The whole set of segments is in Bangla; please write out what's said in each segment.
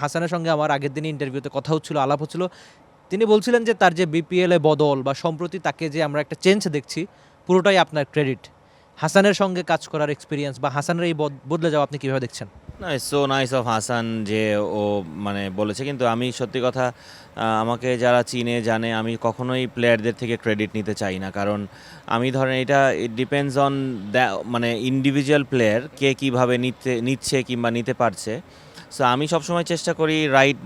হাসানের সঙ্গে আমার আগের দিনই ইন্টারভিউতে কথা হচ্ছিল, আলাপ হচ্ছিল। তিনি বলছিলেন যে তার যে বিপিএলে বদল বা সম্প্রতি তাকে যে আমরা একটা চেঞ্জ দেখছি, পুরোটাই আপনার ক্রেডিট। হাসানের সঙ্গে কাজ করার এক্সপেরিয়েন্স বা হাসানের এই বদলে যাওয়া আপনি কীভাবে দেখছেন? না, it's so nice of Hasan যে ও মানে বলেছে। কিন্তু আমি সত্যি কথা, আমাকে যারা চিনে জানে আমি কখনোই প্লেয়ারদের থেকে ক্রেডিট নিতে চাই না। কারণ আমি ধরেন এটা ইট ডিপেন্ডস অন মানে ইন্ডিভিজুয়াল প্লেয়ার কে কীভাবে নিচ্ছে কিংবা নিতে পারছে। সো আমি সবসময় চেষ্টা করি রাইট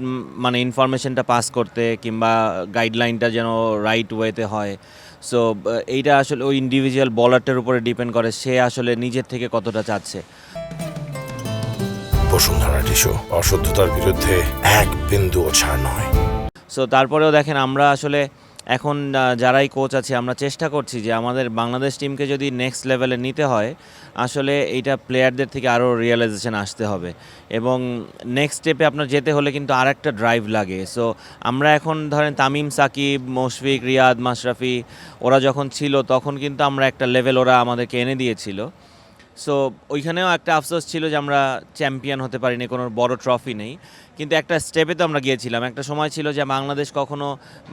মানে ইনফরমেশনটা পাস করতে, কিংবা গাইডলাইনটা যেন রাইট ওয়েতে হয়। সো এইটা আসলে ওই ইন্ডিভিজুয়াল বলারটার উপরে ডিপেন্ড করে সে আসলে নিজের থেকে কতটা চাচ্ছে। বসুন্ধরা টিস্যু, অশুদ্ধতার বিরুদ্ধে এক বিন্দুও ছাড় নয়। সো তারপরেও দেখেন, আমরা আসলে এখন যারাই কোচ আছে আমরা চেষ্টা করছি যে আমাদের বাংলাদেশ টিমকে যদি নেক্সট লেভেলে নিতে হয়, আসলে এইটা প্লেয়ারদের থেকে আরও রিয়েলাইজেশন আসতে হবে এবং নেক্সট স্টেপে আপনার যেতে হলে কিন্তু আর একটা ড্রাইভ লাগে। সো আমরা এখন ধরেন তামিম, সাকিব, মুশফিক, রিয়াদ, মাশরাফি ওরা যখন ছিল তখন কিন্তু আমরা একটা লেভেল ওরা আমাদেরকে এনে দিয়েছিল। সো ওইখানেও একটা আফসোস ছিল যে আমরা চ্যাম্পিয়ন হতে পারিনি, কোনো বড় ট্রফি নেই। কিন্তু একটা স্টেপে তো আমরা গিয়েছিলাম। একটা সময় ছিল যে বাংলাদেশ কখনো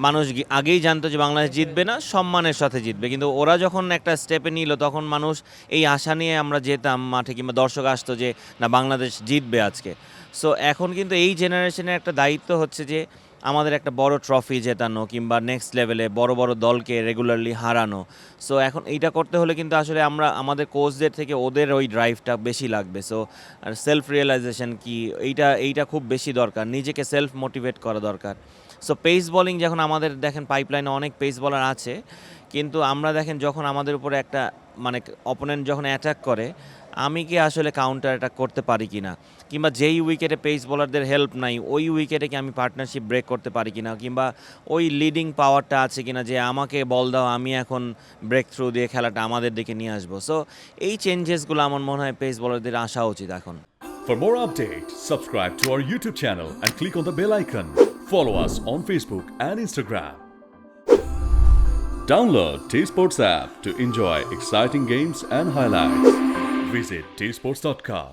মানুষ আগেই জানতো যে বাংলাদেশ জিতবে না, সম্মানের সাথে জিতবে। কিন্তু ওরা যখন একটা স্টেপে নিল তখন মানুষ এই আশা নিয়ে আমরা যেতাম মাঠে, কিংবা দর্শক আসতো যে না বাংলাদেশ জিতবে আজকে। সো এখন কিন্তু এই জেনারেশনের একটা দায়িত্ব হচ্ছে যে আমাদের একটা বড় ট্রফি জেতানো, কিংবা নেক্সট লেভেলে বড় বড় দলকে রেগুলারলি হারানো। সো এখন এইটা করতে হলে কিন্তু আসলে আমরা আমাদের কোচদের থেকে ওদের ওই ড্রাইভটা বেশি লাগবে। সো আর সেলফ রিয়েলাইজেশন কি, এইটা খুব বেশি দরকার, নিজেকে সেলফ মোটিভেট করা দরকার। সো পেস বোলিং যখন আমাদের দেখেন পাইপলাইনে অনেক পেস বোলার আছে, কিন্তু আমরা দেখেন যখন আমাদের উপরে একটা মানে অপোনেন্ট যখন অ্যাটাক করে, আমি কি আসলে কাউন্টার অ্যাটাক করতে পারি কি না, কিংবা যেই উইকেটে পেস বোলারদের হেল্প নাই ওই উইকেটে কি আমি পার্টনারশিপ ব্রেক করতে পারি কিনা, কিংবা ওই লিডিং পাওয়ারটা আছে কিনা যে আমাকে বল দাও, আমি এখন ব্রেক থ্রু দিয়ে খেলাটা আমাদের দিকে নিয়ে আসবো। সো এই চেঞ্জেসগুলো আমার মনে হয় পেস বোলারদের আসা উচিত এখন। For more updates, subscribe to our YouTube channel and click on the bell icon. Follow us on Facebook and Instagram. Download T-Sports app to enjoy exciting games and highlights. Visit tsports.com.